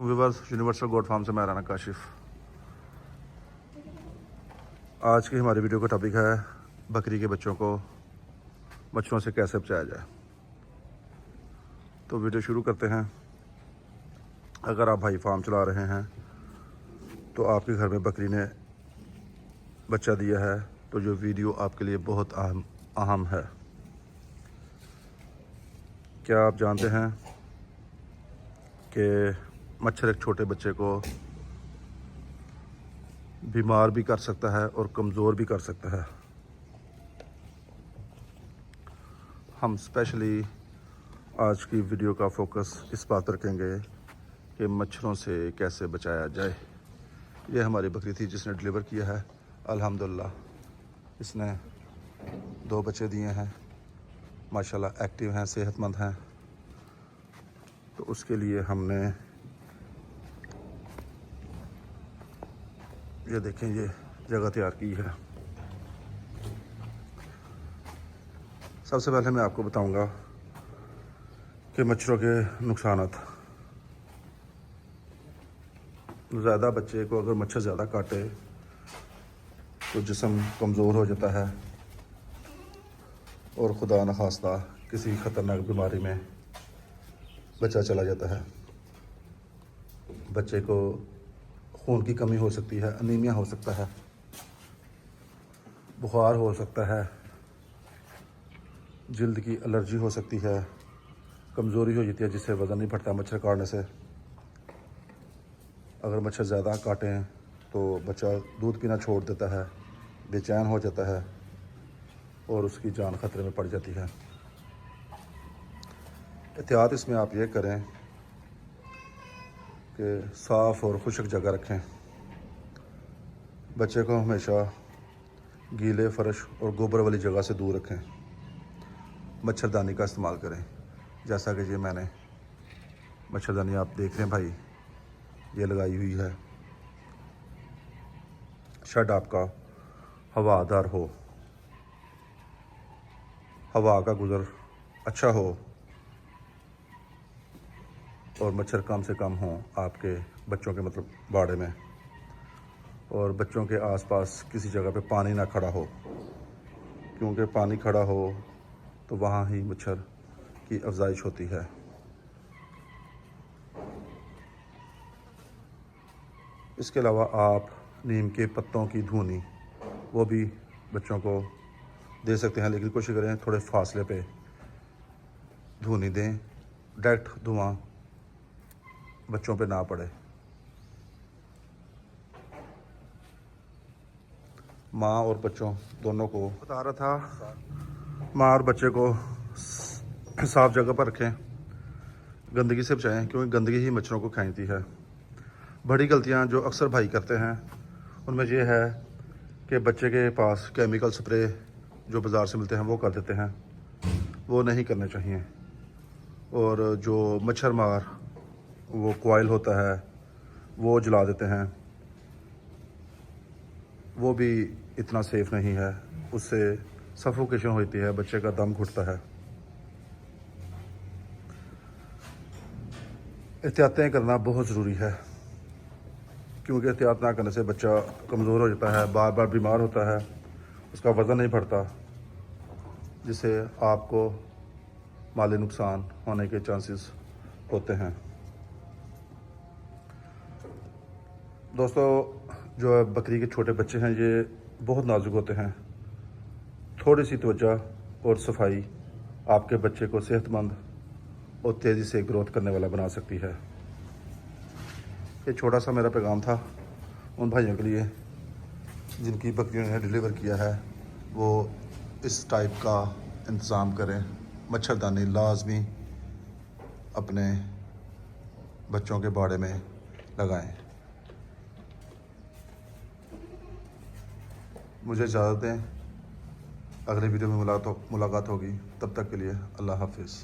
Viewers, universal goat farm से मैं राना काशिफ। आज की हमारी वीडियो का टॉपिक है बकरी के बच्चों को मच्छरों से कैसे बचाया जाए। तो वीडियो शुरू करते हैं। अगर आप भाई फार्म चला रहे हैं तो आपके घर में बकरी ने बच्चा दिया है तो जो वीडियो आपके लिए बहुत अहम है। क्या आप जानते हैं कि मच्छर एक छोटे बच्चे को बीमार भी कर सकता है और कमज़ोर भी कर सकता है। हम स्पेशली आज की वीडियो का फोकस इस बात पर रखेंगे कि मच्छरों से कैसे बचाया जाए। ये हमारी बकरी थी जिसने डिलीवर किया है। अल्हम्दुलिल्लाह इसने 2 बच्चे दिए हैं। माशाल्लाह एक्टिव हैं, सेहतमंद हैं। तो उसके लिए हमने ये देखें, ये जगह तैयार की है। सबसे पहले मैं आपको बताऊंगा कि मच्छरों के नुकसानात। ज़्यादा बच्चे को अगर मच्छर ज़्यादा काटे तो जिस्म कमज़ोर हो जाता है और खुदा न खास्ता किसी ख़तरनाक बीमारी में बच्चा चला जाता है। बच्चे को खून की कमी हो सकती है, अनीमिया हो सकता है, बुखार हो सकता है, जल्द की एलर्जी हो सकती है, कमज़ोरी हो जाती है जिससे वज़न नहीं बढ़ता मच्छर काटने से। अगर मच्छर ज़्यादा काटें तो बच्चा दूध पीना छोड़ देता है, बेचैन हो जाता है और उसकी जान ख़तरे में पड़ जाती है। एहतियात इसमें आप ये करें कि साफ़ और खुश्क जगह रखें। बच्चे को हमेशा गीले फर्श और गोबर वाली जगह से दूर रखें। मच्छरदानी का इस्तेमाल करें, जैसा कि ये मैंने मच्छरदानी आप देख रहे हैं भाई, ये लगाई हुई है। शेड आपका हवादार हो, हवा का गुज़र अच्छा हो और मच्छर कम से कम हों आपके बच्चों के मतलब बाड़े में, और बच्चों के आसपास किसी जगह पे पानी ना खड़ा हो, क्योंकि पानी खड़ा हो तो वहाँ ही मच्छर की अफजाइश होती है। इसके अलावा आप नीम के पत्तों की धुनी वो भी बच्चों को दे सकते हैं, लेकिन कोशिश करें थोड़े फासले पे धुनी दें। डायरेक्ट धुआं बच्चों पे ना पड़े। माँ और बच्चों दोनों को बता रहा था, माँ और बच्चे को साफ़ जगह पर रखें, गंदगी से बचाएं, क्योंकि गंदगी ही मच्छरों को खींचती है। बड़ी गलतियाँ जो अक्सर भाई करते हैं उनमें ये है कि बच्चे के पास केमिकल स्प्रे जो बाज़ार से मिलते हैं वो कर देते हैं। वो नहीं करने चाहिए। और जो मच्छर मार वो कॉइल होता है वो जला देते हैं, वो भी इतना सेफ़ नहीं है। उससे सफोकेशन होती है, बच्चे का दम घुटता है। एहतियातें करना बहुत ज़रूरी है, क्योंकि एहतियात ना करने से बच्चा कमज़ोर हो जाता है, बार बार बीमार होता है, उसका वज़न नहीं बढ़ता, जिससे आपको माली नुकसान होने के चांसेस होते हैं। दोस्तों, जो बकरी के छोटे बच्चे हैं ये बहुत नाजुक होते हैं। थोड़ी सी तवज्जो और सफाई आपके बच्चे को सेहतमंद और तेज़ी से ग्रोथ करने वाला बना सकती है। ये छोटा सा मेरा पैगाम था उन भाइयों के लिए जिनकी बकरियों ने डिलीवर किया है। वो इस टाइप का इंतज़ाम करें। मच्छरदानी लाजमी अपने बच्चों के बाड़े में लगाएं। मुझे इजाज़त दें, अगले वीडियो में मुलाकात होगी। तब तक के लिए अल्लाह हाफिज़।